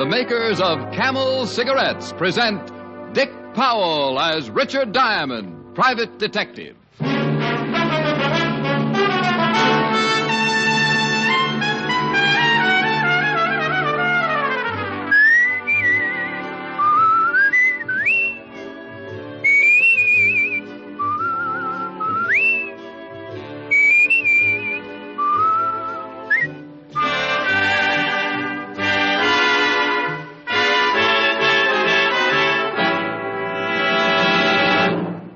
makers of Camel Cigarettes present Dick Powell as Richard Diamond, private detective.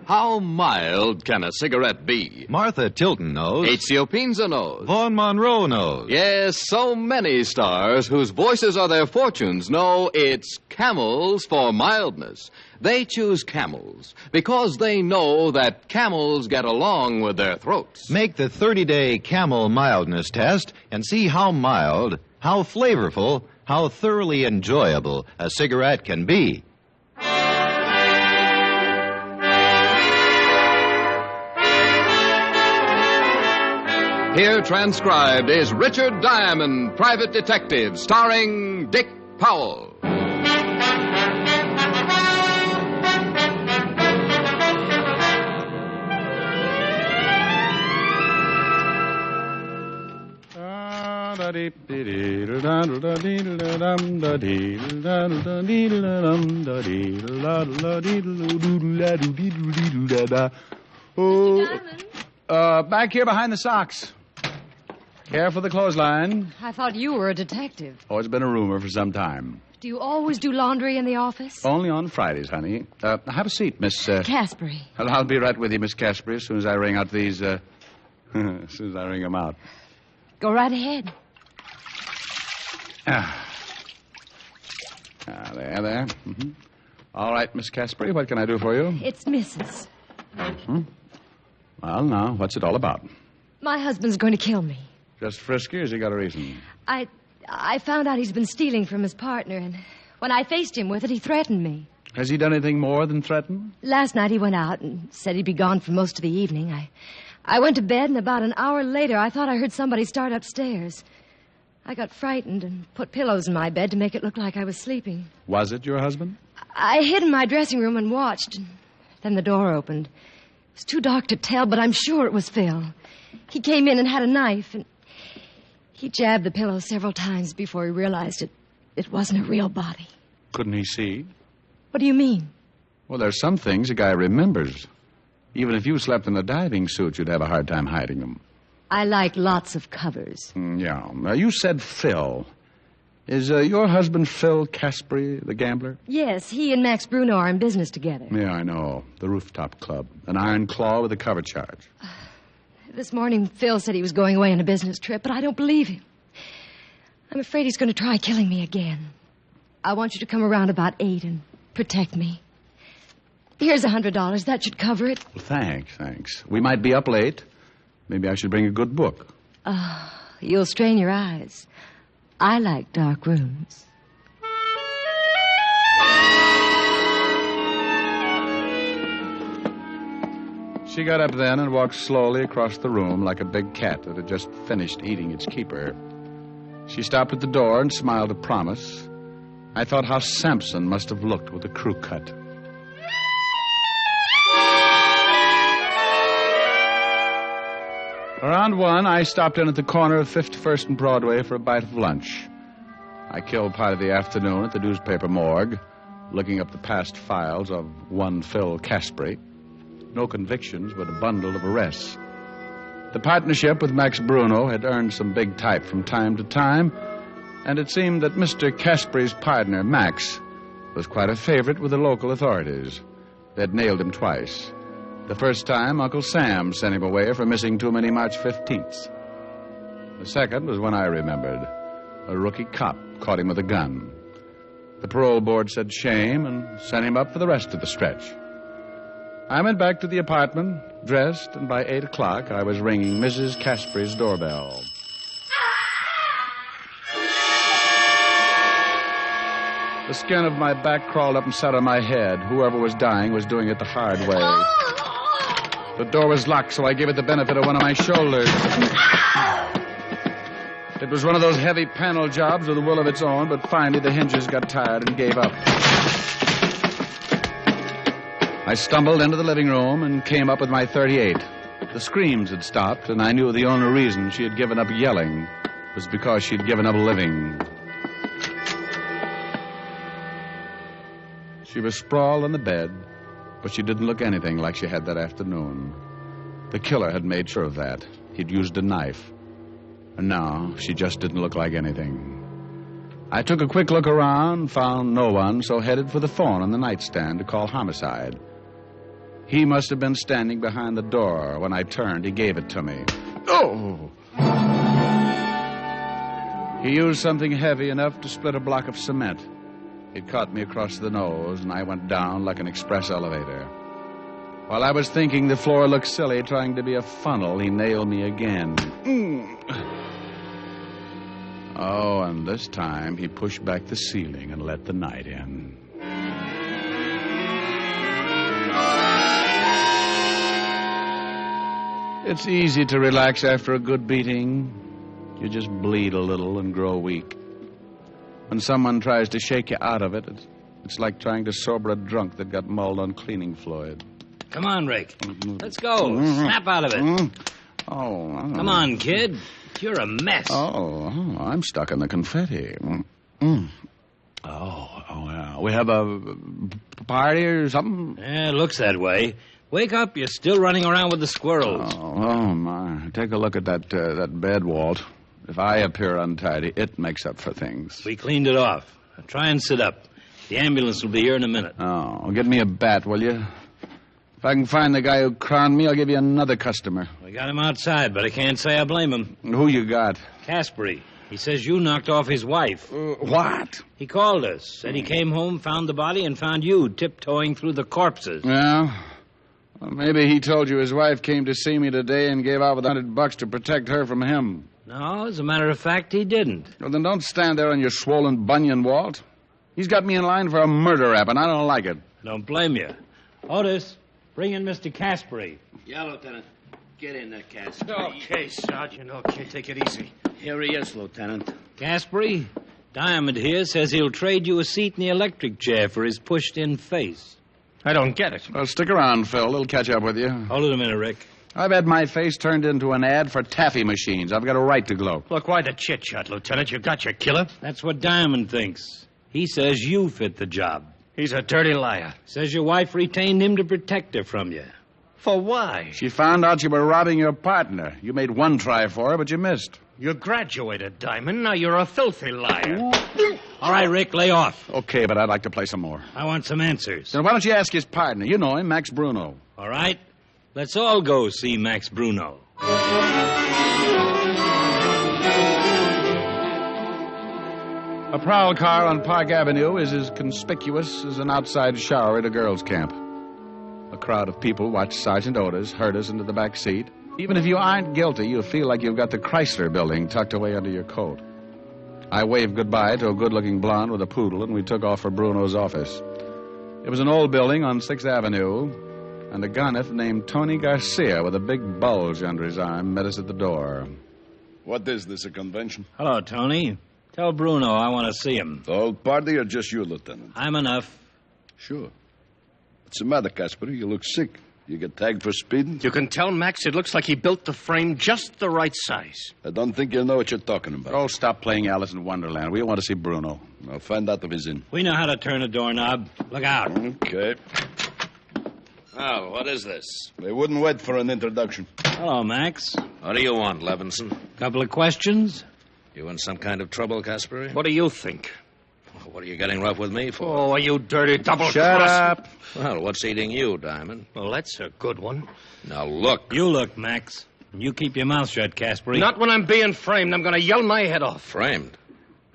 How mild can a cigarette be? Martha Tilton knows. Ezio Pinza knows. Vaughn Monroe knows. Yes, so many stars whose voices are their fortunes know it's Camels for mildness. They choose Camels because they know that camels get along with their throats. Make the 30-day Camel mildness test and see how mild, how flavorful, how thoroughly enjoyable a cigarette can be. Here transcribed is Richard Diamond, private detective, starring Dick Powell. Back here behind the socks. Care for the clothesline? I thought you were a detective. Oh, it's been a rumor for some time. Do you always do laundry in the office? Only on Fridays, honey. Have a seat, Miss... Caspary. Well, I'll be right with you, Miss Caspary, as soon as I ring out these, as soon as I ring them out. Go right ahead. There. Mm-hmm. All right, Miss Caspary, what can I do for you? It's Mrs. Well, now, what's it all about? My husband's going to kill me. Just frisky, or has he got a reason? I found out he's been stealing from his partner, and when I faced him with it, he threatened me. Has he done anything more than threaten? Last night he went out and said he'd be gone for most of the evening. I went to bed, and about an hour later, I thought I heard somebody start upstairs. I got frightened and put pillows in my bed to make it look like I was sleeping. Was it your husband? I hid in my dressing room and watched, and then the door opened. It was too dark to tell, but I'm sure it was Phil. He came in and had a knife, and he jabbed the pillow several times before he realized it wasn't a real body. Couldn't he see? What do you mean? Well, there's some things a guy remembers. Even if you slept in a diving suit, you'd have a hard time hiding them. I like lots of covers. Yeah. Now, you said Phil. Is your husband Phil Caspary, the gambler? Yes, he and Max Bruno are in business together. Yeah, I know. The Rooftop Club. An iron claw with a cover charge. This morning, Phil said he was going away on a business trip, but I don't believe him. I'm afraid he's going to try killing me again. I want you to come around about 8 and protect me. Here's $100. That should cover it. Well, thanks. We might be up late. Maybe I should bring a good book. You'll strain your eyes. I like dark rooms. She got up then and walked slowly across the room like a big cat that had just finished eating its keeper. She stopped at the door and smiled a promise. I thought how Samson must have looked with a crew cut. Around 1, I stopped in at the corner of 51st and Broadway for a bite of lunch. I killed part of the afternoon at the newspaper morgue, looking up the past files of one Phil Caspary. No convictions, but a bundle of arrests. The partnership with Max Bruno had earned some big type from time to time, and it seemed that Mr. Caspary's partner, Max, was quite a favorite with the local authorities. They'd nailed him twice. The first time, Uncle Sam sent him away for missing too many March 15th. The second was when I remembered. A rookie cop caught him with a gun. The parole board said shame and sent him up for the rest of the stretch. I went back to the apartment, dressed, and by 8 o'clock I was ringing Mrs. Caspary's doorbell. The skin of my back crawled up and sat on my head. Whoever was dying was doing it the hard way. The door was locked, so I gave it the benefit of one of my shoulders. It was one of those heavy panel jobs with a will of its own, but finally the hinges got tired and gave up. I stumbled into the living room and came up with my .38. The screams had stopped, and I knew the only reason she had given up yelling was because she'd given up living. She was sprawled on the bed, but she didn't look anything like she had that afternoon. The killer had made sure of that. He'd used a knife. And now she just didn't look like anything. I took a quick look around, found no one, so headed for the phone on the nightstand to call homicide. He must have been standing behind the door. When I turned, he gave it to me. Oh! He used something heavy enough to split a block of cement. It caught me across the nose, and I went down like an express elevator. While I was thinking the floor looked silly trying to be a funnel, he nailed me again. Oh, and this time he pushed back the ceiling and let the night in. It's easy to relax after a good beating. You just bleed a little and grow weak. When someone tries to shake you out of it, it's like trying to sober a drunk that got mauled on cleaning fluid. Come on, Rick. Let's go. Snap out of it. Oh. Come on, kid. You're a mess. Oh, I'm stuck in the confetti. Yeah. We have a party or something? Yeah, it looks that way. Wake up. You're still running around with the squirrels. Oh, my. Take a look at that bed, Walt. If I appear untidy, it makes up for things. We cleaned it off. Now try and sit up. The ambulance will be here in a minute. Oh, get me a bat, will you? If I can find the guy who crowned me, I'll give you another customer. We got him outside, but I can't say I blame him. Who you got? Caspary. He says you knocked off his wife. What? He called us. Said he came home, found the body, and found you tiptoeing through the corpses. Yeah? Well, maybe he told you his wife came to see me today and gave out with $100 to protect her from him. No, as a matter of fact, he didn't. Well, then don't stand there on your swollen bunion, Walt. He's got me in line for a murder rap, and I don't like it. Don't blame you. Otis, bring in Mr. Caspary. Yeah, Lieutenant. Get in there, Caspary. Okay, Sergeant. Okay, take it easy. Here he is, Lieutenant. Caspary, Diamond here says he'll trade you a seat in the electric chair for his pushed-in face. I don't get it. Well, stick around, Phil. It'll catch up with you. Hold it a minute, Rick. I've had my face turned into an ad for taffy machines. I've got a right to gloat. Look, why the chit-chat, Lieutenant? You got your killer. That's what Diamond thinks. He says you fit the job. He's a dirty liar. Says your wife retained him to protect her from you. For why? She found out you were robbing your partner. You made one try for her, but you missed. You graduated, Diamond. Now you're a filthy liar. All right, Rick, lay off. Okay, but I'd like to play some more. I want some answers. Then why don't you ask his partner? You know him, Max Bruno. All right. Let's all go see Max Bruno. A prowl car on Park Avenue is as conspicuous as an outside shower at a girls' camp. A crowd of people watch Sergeant Otis herd us into the back seat. Even if you aren't guilty, you feel like you've got the Chrysler building tucked away under your coat. I waved goodbye to a good-looking blonde with a poodle, and we took off for Bruno's office. It was an old building on 6th Avenue, and a gunner named Tony Garcia with a big bulge under his arm met us at the door. What is this, a convention? Hello, Tony. Tell Bruno I want to see him. The whole party or just you, Lieutenant? I'm enough. Sure. What's the matter, Caspary? You look sick. You get tagged for speeding? You can tell Max it looks like he built the frame just the right size. I don't think you know what you're talking about. Oh, stop playing Alice in Wonderland. We want to see Bruno. I'll find out if he's in. We know how to turn a doorknob. Look out. Okay. Oh, what is this? They wouldn't wait for an introduction. Hello, Max. What do you want, Levinson? Couple of questions? You in some kind of trouble, Caspary? What do you think? What are you getting rough with me for? Oh, you dirty double-cross. Shut up. Well, what's eating you, Diamond? Well, that's a good one. Now, look. You look, Max. You keep your mouth shut, Caspary. Not when I'm being framed. I'm going to yell my head off. Framed.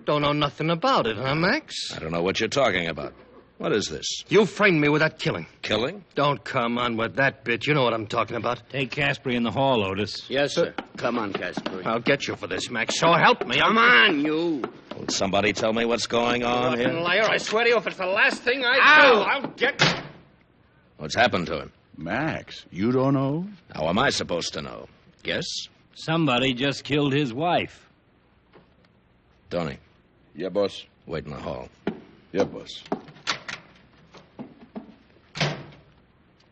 Don't know nothing about it, huh, Max? I don't know what you're talking about. What is this? You framed me with that killing. Killing? Don't come on with that bit. You know what I'm talking about. Take Caspary in the hall, Otis. Yes, sir. Come on, Caspary. I'll get you for this, Max. So help me. Come on, you. Will somebody tell me what's going on Fucking here? liar. I swear to you, if it's the last thing I do, I'll get... What's happened to him? Max, you don't know? How am I supposed to know? Yes? Somebody just killed his wife. Tony, Yeah, boss. wait in the hall. Yeah, boss.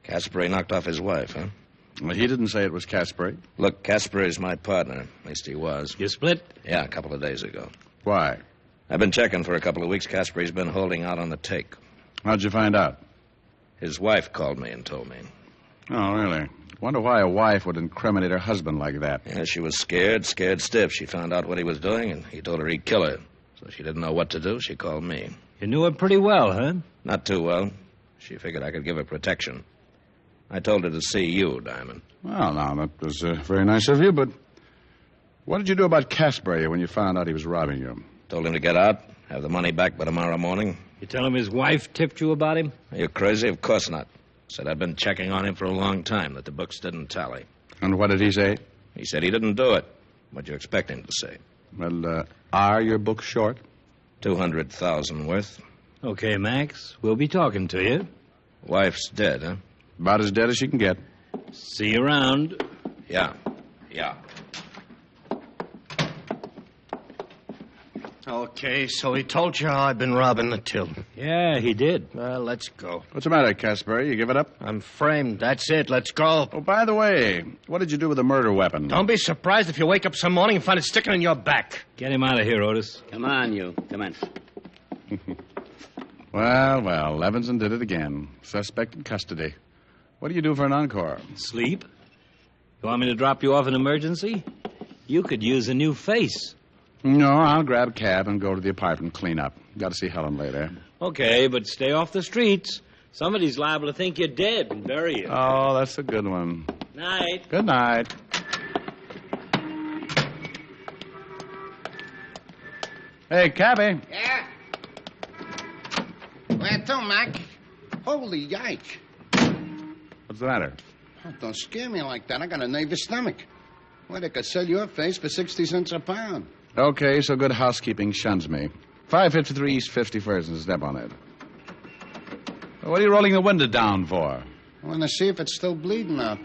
Caspary knocked off his wife, huh? Well, he didn't say it was Caspary. Look, Caspary's my partner. At least he was. You split? Yeah, a couple of days ago. Why? I've been checking for a couple of weeks. Caspary's been holding out on the take. How'd you find out? His wife called me and told me. Oh, really? Wonder why a wife would incriminate her husband like that. Yeah, she was scared stiff. She found out what he was doing, and he told her he'd kill her. So she didn't know what to do. She called me. You knew her pretty well, huh? Not too well. She figured I could give her protection. I told her to see you, Diamond. Well, now, that was very nice of you, but what did you do about Caspary when you found out he was robbing you? Told him to get out, have the money back by tomorrow morning. You tell him his wife tipped you about him? Are you crazy? Of course not. Said I'd been checking on him for a long time, that the books didn't tally. And what did he say? He said he didn't do it. What'd you expect him to say? Well, are your books short? 200,000 worth. Okay, Max. We'll be talking to you. Wife's dead, huh? About as dead as she can get. See you around. Yeah. Okay, so he told you how I've been robbing the till. Yeah, he did. Well, let's go. What's the matter, Caspary? You give it up? I'm framed. That's it. Let's go. Oh, by the way, what did you do with the murder weapon? Don't be surprised if you wake up some morning and find it sticking in your back. Get him out of here, Otis. Come on, you. Come on. Well, Levinson did it again. Suspect in custody. What do you do for an encore? Sleep? You want me to drop you off in emergency? You could use a new face. No, I'll grab a cab and go to the apartment and clean up. Got to see Helen later. Okay, but stay off the streets. Somebody's liable to think you're dead and bury you. Oh, that's a good one. Night. Good night. Hey, cabby. Yeah? Where to, Mac? Holy yike. What's the matter? Oh, don't scare me like that. I got a nervous stomach. Well, they could sell your face for 60 cents a pound. Okay, so good housekeeping shuns me. 553 East 51st and step on it. What are you rolling the window down for? I want to see if it's still bleeding out.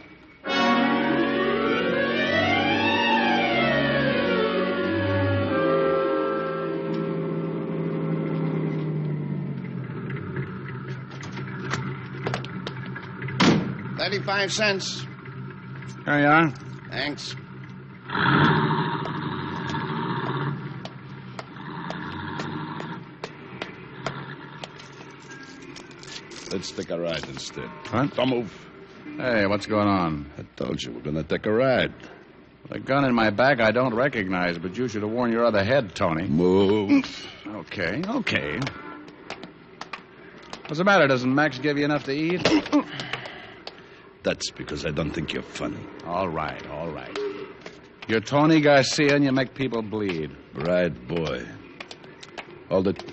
$0.35. Here you are. Thanks. Let's take a ride instead. What? Don't move. Hey, what's going on? I told you we're going to take a ride. The gun in my back I don't recognize, but you should have worn your other head, Tony. Move. Okay. What's the matter? Doesn't Max give you enough to eat? That's because I don't think you're funny. All right. You're Tony Garcia and you make people bleed. Right, boy. Hold it.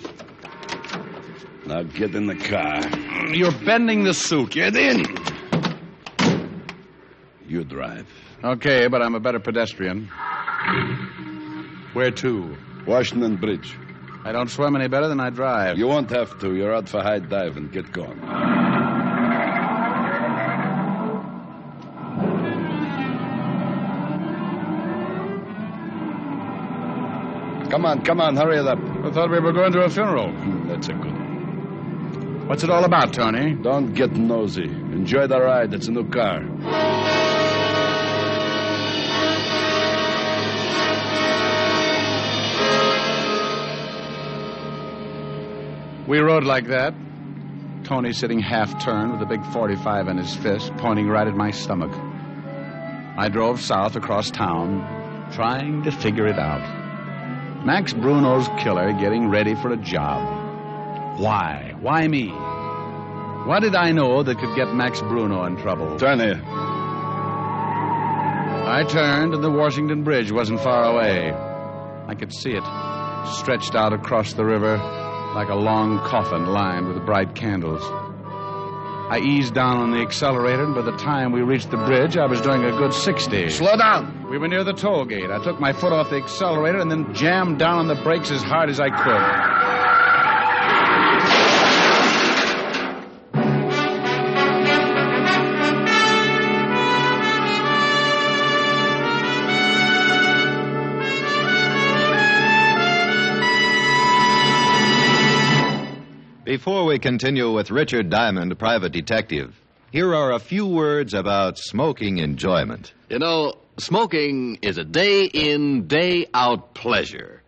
Now get in the car. You're bending the suit. Get in. You drive. Okay, but I'm a better pedestrian. Where to? Washington Bridge. I don't swim any better than I drive. You won't have to. You're out for high diving. Get going. Come on, hurry it up. I thought we were going to a funeral. That's a good one. What's it all about, Tony? Don't get nosy. Enjoy the ride. It's a new car. We rode like that. Tony sitting half-turned with a big .45 in his fist, pointing right at my stomach. I drove south across town, trying to figure it out. Max Bruno's killer getting ready for a job. Why? Why me? What did I know that could get Max Bruno in trouble? Turn here. I turned, and the Washington Bridge wasn't far away. I could see it, stretched out across the river like a long coffin lined with bright candles. I eased down on the accelerator, and by the time we reached the bridge, I was doing a good 60. Slow down. We were near the toll gate. I took my foot off the accelerator and then jammed down on the brakes as hard as I could. we continue with Richard Diamond, private detective, here are a few words about smoking enjoyment. You know, smoking is a day-in, day-out pleasure.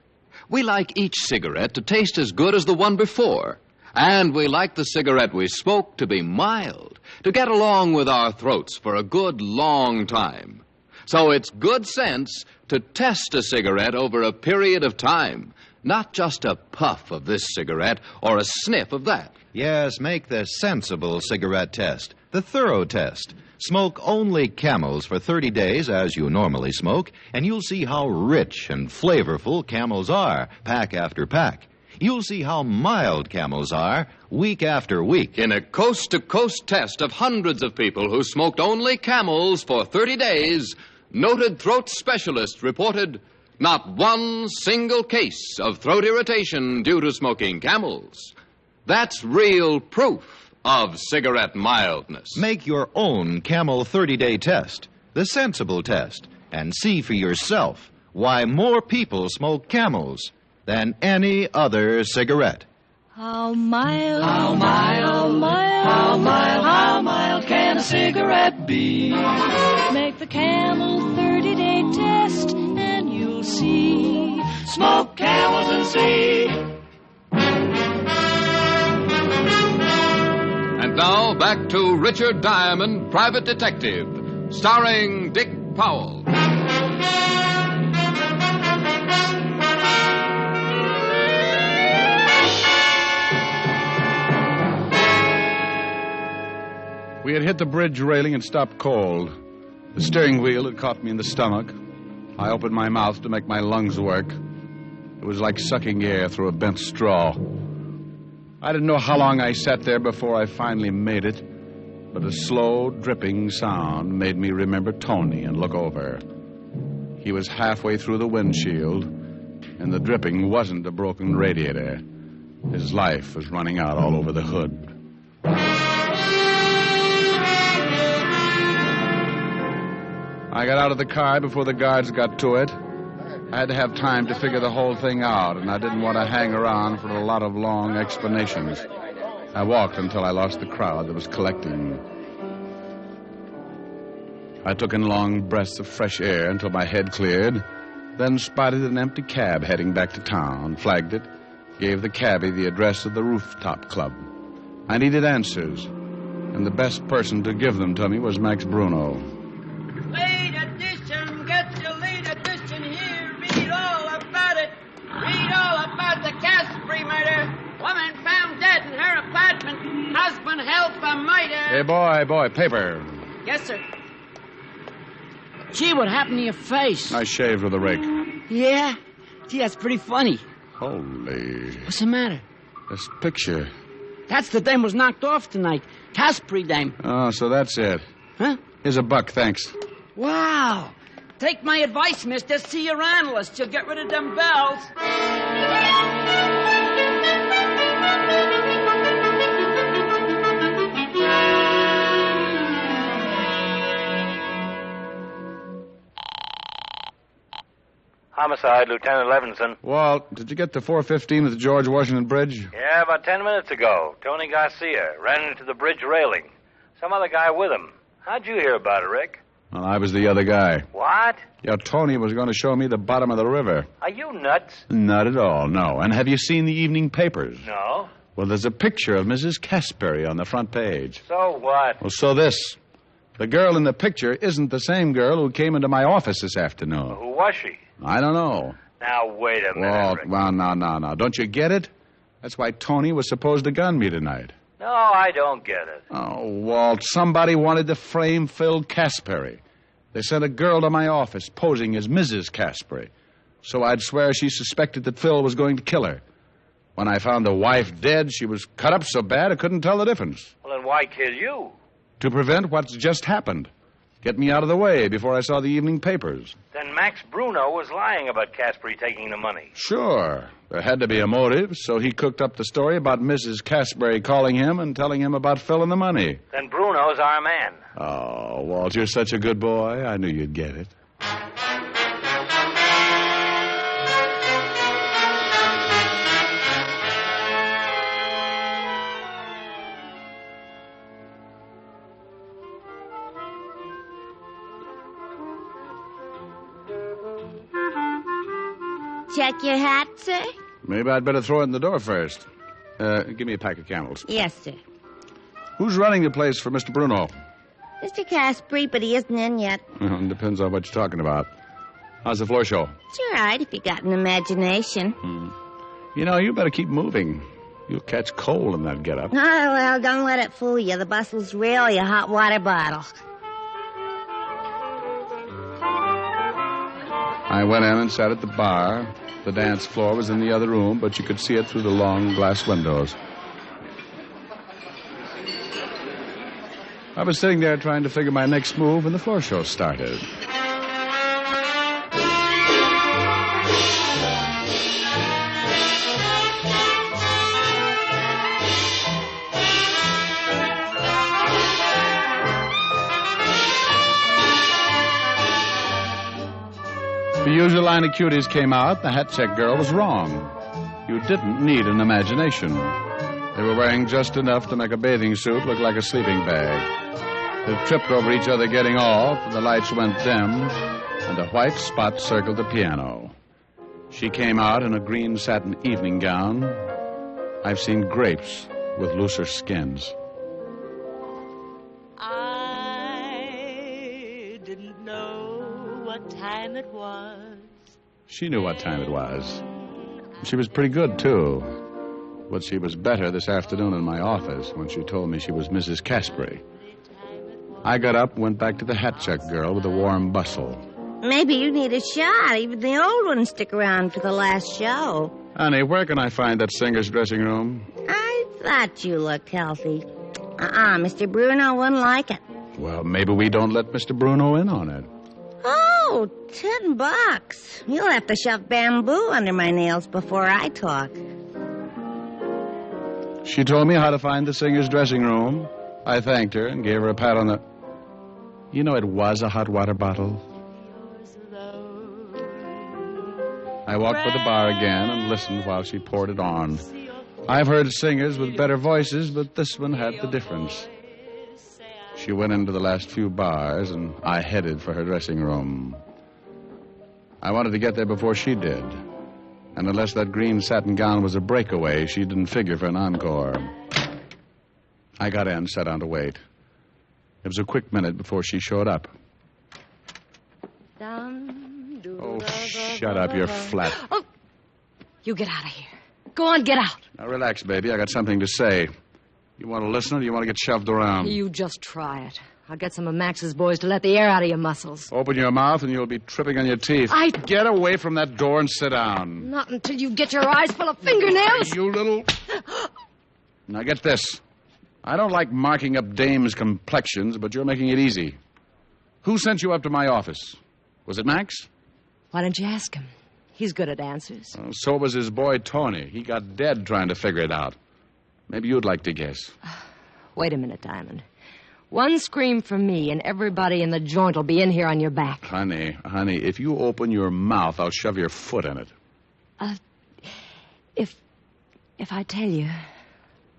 We like each cigarette to taste as good as the one before. And we like the cigarette we smoke to be mild, to get along with our throats for a good long time. So it's good sense to test a cigarette over a period of time, not just a puff of this cigarette or a sniff of that. Yes, make the sensible cigarette test, the thorough test. Smoke only Camels for 30 days, as you normally smoke, and you'll see how rich and flavorful Camels are, pack after pack. You'll see how mild Camels are, week after week. In a coast-to-coast test of hundreds of people who smoked only Camels for 30 days, noted throat specialists reported not one single case of throat irritation due to smoking Camels. That's real proof of cigarette mildness. Make your own Camel 30-day test, the sensible test, and see for yourself why more people smoke Camels than any other cigarette. How mild, how mild, how mild, how mild can a cigarette be? Make the Camel 30-day test and you'll see. Smoke Camels and see. And now, back to Richard Diamond, Private Detective, starring Dick Powell. We had hit the bridge railing and stopped cold. The steering wheel had caught me in the stomach. I opened my mouth to make my lungs work. It was like sucking air through a bent straw. I didn't know how long I sat there before I finally made it, but a slow, dripping sound made me remember Tony and look over. He was halfway through the windshield, and the dripping wasn't a broken radiator. His life was running out all over the hood. I got out of the car before the guards got to it. I had to have time to figure the whole thing out, and I didn't want to hang around for a lot of long explanations. I walked until I lost the crowd that was collecting. I took in long breaths of fresh air until my head cleared, then spotted an empty cab heading back to town, flagged it, gave the cabbie the address of the rooftop club. I needed answers, and the best person to give them to me was Max Bruno. Late edition, get your late edition here. Read all about it. Read all about the Caspary murder. Woman found dead in her apartment. Husband held for murder. Hey, boy, paper. Yes, sir. Gee, what happened to your face? I shaved with a rake. Yeah? Gee, that's pretty funny. Holy. What's the matter? This picture. That's the dame was knocked off tonight. Caspary dame. Oh, so that's it. Huh? Here's a $1, thanks. Wow. Take my advice, mister. See your analyst. You'll get rid of them bells. Homicide, Lieutenant Levinson. Walt, did you get to 415 at the George Washington Bridge? Yeah, about 10 minutes ago. Tony Garcia ran into the bridge railing. Some other guy with him. How'd you hear about it, Rick? Well, I was the other guy. What? Yeah, Tony was going to show me the bottom of the river. Are you nuts? Not at all, no. And have you seen the evening papers? No. Well, there's a picture of Mrs. Caspary on the front page. So what? Well, so this. The girl in the picture isn't the same girl who came into my office this afternoon. Who was she? I don't know. Now, wait a minute, Walt, Rick. well, no. Don't you get it? That's why Tony was supposed to gun me tonight. No, I don't get it. Oh, Walt, somebody wanted to frame Phil Caspary. They sent a girl to my office posing as Mrs. Caspary. So I'd swear she suspected that Phil was going to kill her. When I found the wife dead, she was cut up so bad I couldn't tell the difference. Well, then why kill you? To prevent what's just happened. Get me out of the way before I saw the evening papers. Then Max Bruno was lying about Caspary taking the money. Sure. There had to be a motive, so he cooked up the story about Mrs. Caspary calling him and telling him about Phil and the money. Then Bruno's our man. Oh, Walt, you're such a good boy. I knew you'd get it. check your hat, sir? Maybe I'd better throw it in the door first. Give me a pack of Camels. Yes, sir. Who's running the place for Mr. Bruno? Mr. Caspary, but he isn't in yet. Depends on what you're talking about. How's the floor show? It's all right if you got an imagination. You know, you better keep moving. You'll catch cold in that getup. Oh, well, don't let it fool you. The bustle's really a hot water bottle. I went in and sat at the bar. The dance floor was in the other room, but you could see it through the long glass windows. I was sitting there trying to figure my next move when the floor show started. The usual line of cuties came out. The hat check girl was wrong. You didn't need an imagination. They were wearing just enough to make a bathing suit look like a sleeping bag. They tripped over each other getting off, and the lights went dim, and a white spot circled the piano. She came out in a green satin evening gown. I've seen grapes with looser skins. I didn't know what time it was. She knew what time it was. She was pretty good, too. But she was better this afternoon in my office when she told me she was Mrs. Caspary. I got up and went back to the hat check girl with a warm bustle. Maybe you need a shot. Even the old ones stick around for the last show. Honey, where can I find that singer's dressing room? I thought you looked healthy. Mr. Bruno wouldn't like it. Well, maybe we don't let Mr. Bruno in on it. Oh, $10. You'll have to shove bamboo under my nails before I talk. She told me how to find the singer's dressing room. I thanked her and gave her a pat on the... You know, it was a hot water bottle. I walked by the bar again and listened while she poured it on. I've heard singers with better voices, but this one had the difference. She went into the last few bars, and I headed for her dressing room. I wanted to get there before she did. And unless that green satin gown was a breakaway, she didn't figure for an encore. I got in, sat down to wait. It was a quick minute before she showed up. Oh, shut up, you're flat. Oh, you get out of here. Go on, get out. Now, relax, baby. I got something to say. You want to listen or do you want to get shoved around? You just try it. I'll get some of Max's boys to let the air out of your muscles. Open your mouth and you'll be tripping on your teeth. Get away from that door and sit down. Not until you get your eyes full of fingernails. You little... Now, get this. I don't like marking up dames' complexions, but you're making it easy. Who sent you up to my office? Was it Max? Why don't you ask him? He's good at answers. So was his boy, Tony. He got dead trying to figure it out. Maybe you'd like to guess. Wait a minute, Diamond. One scream from me, and everybody in the joint will be in here on your back. Honey, if you open your mouth, I'll shove your foot in it. If I tell you,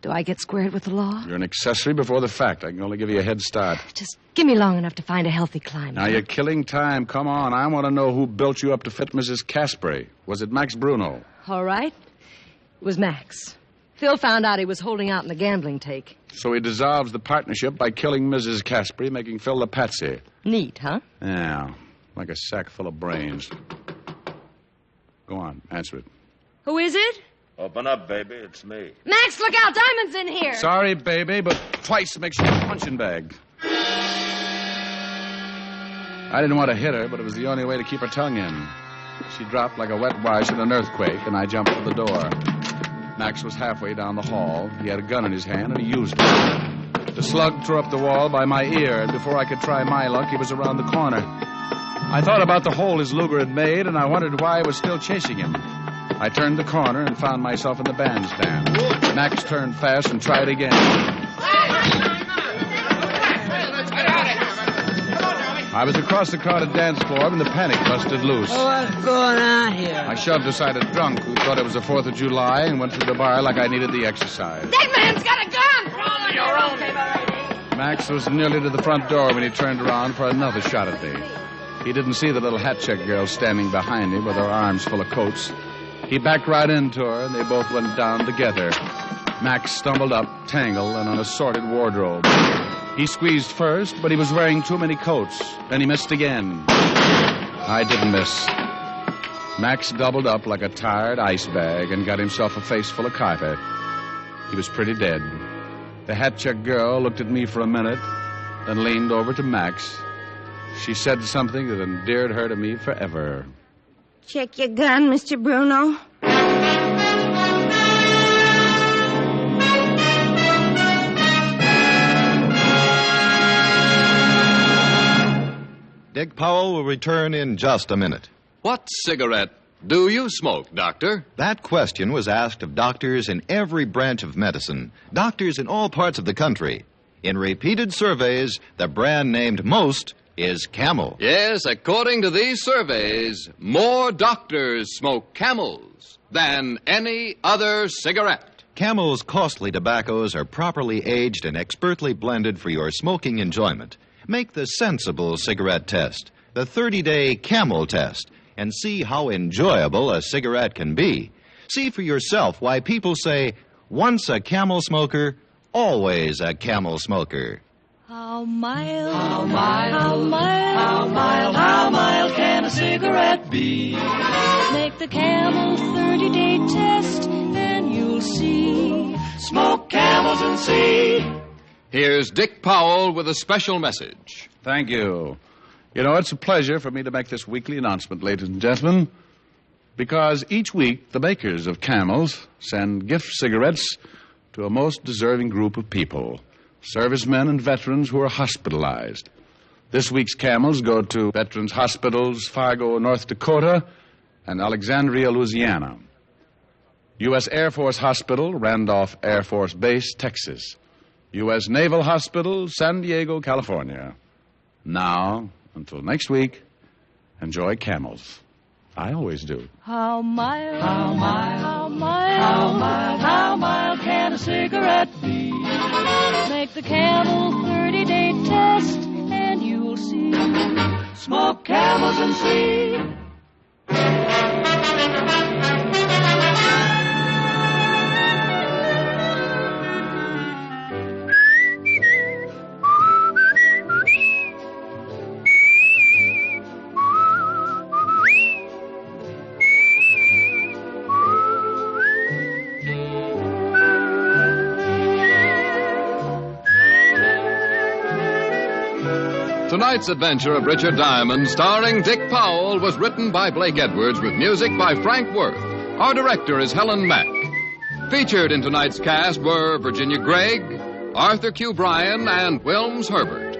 do I get squared with the law? You're an accessory before the fact. I can only give you a head start. Just give me long enough to find a healthy climate. Now, you're killing time. Come on. I want to know who built you up to fit Mrs. Caspary. Was it Max Bruno? All right. It was Max. Phil found out he was holding out in the gambling take. So he dissolves the partnership by killing Mrs. Caspary, making Phil the patsy. Neat, huh? Yeah, like a sack full of brains. Go on, answer it. Who is it? Open up, baby. It's me. Max, look out. Diamond's in here. Sorry, baby, but twice makes you a punching bag. I didn't want to hit her, but it was the only way to keep her tongue in. She dropped like a wet wash in an earthquake, and I jumped for the door. Max was halfway down the hall. He had a gun in his hand, and he used it. The slug threw up the wall by my ear, and before I could try my luck, he was around the corner. I thought about the hole his Luger had made, and I wondered why I was still chasing him. I turned the corner and found myself in the bandstand. Max turned fast and tried again. I was across the crowded dance floor when the panic busted loose. What's going on here? I shoved aside a drunk who thought it was the 4th of July and went through the bar like I needed the exercise. That man's got a gun! You're on. Max was nearly to the front door when he turned around for another shot at me. He didn't see the little hat-check girl standing behind him with her arms full of coats. He backed right into her, and they both went down together. Max stumbled up, tangled, in an assorted wardrobe. He squeezed first, but he was wearing too many coats, and he missed again. I didn't miss. Max doubled up like a tired ice bag and got himself a face full of carpet. He was pretty dead. The hat-check girl looked at me for a minute, then leaned over to Max. She said something that endeared her to me forever. Check your gun, Mr. Bruno. Dick Powell will return in just a minute. What cigarette do you smoke, Doctor? That question was asked of doctors in every branch of medicine, doctors in all parts of the country. In repeated surveys, the brand named most is Camel. Yes, according to these surveys, more doctors smoke Camels than any other cigarette. Camel's costly tobaccos are properly aged and expertly blended for your smoking enjoyment. Make the sensible cigarette test, the 30-day Camel test, and see how enjoyable a cigarette can be. See for yourself why people say, once a Camel smoker, always a Camel smoker. How mild, how mild, how mild, how mild, how mild can a cigarette be? Make the Camel 30-day test, and you'll see. Smoke Camels and see. Here's Dick Powell with a special message. Thank you. You know, it's a pleasure for me to make this weekly announcement, ladies and gentlemen, because each week the makers of Camels send gift cigarettes to a most deserving group of people, servicemen and veterans who are hospitalized. This week's Camels go to Veterans Hospitals, Fargo, North Dakota, and Alexandria, Louisiana. U.S. Air Force Hospital, Randolph Air Force Base, Texas. U.S. Naval Hospital, San Diego, California. Now, until next week, enjoy Camels. I always do. How mild, how mild, how mild, how mild, how mild can a cigarette be? Make the Camel 30-day test, and you'll see. Smoke Camels and see. Tonight's adventure of Richard Diamond, starring Dick Powell, was written by Blake Edwards with music by Frank Worth. Our director is Helen Mack. Featured in tonight's cast were Virginia Gregg, Arthur Q. Bryan, and Wilms Herbert.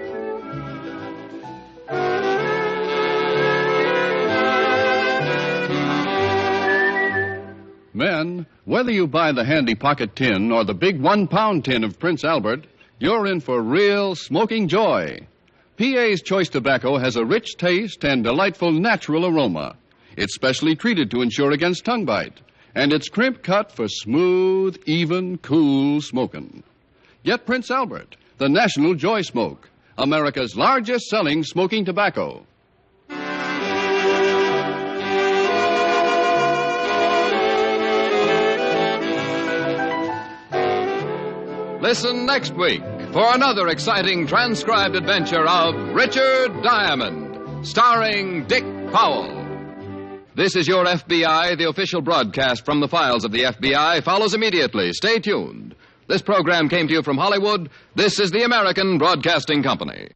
Men, whether you buy the handy pocket tin or the big 1-pound tin of Prince Albert, you're in for real smoking joy. PA's Choice Tobacco has a rich taste and delightful natural aroma. It's specially treated to ensure against tongue bite, and it's crimp cut for smooth, even, cool smoking. Get Prince Albert, the National Joy Smoke, America's largest selling smoking tobacco. Listen next week for another exciting transcribed adventure of Richard Diamond, starring Dick Powell. This is your FBI. The official broadcast from the files of the FBI follows immediately. Stay tuned. This program came to you from Hollywood. This is the American Broadcasting Company.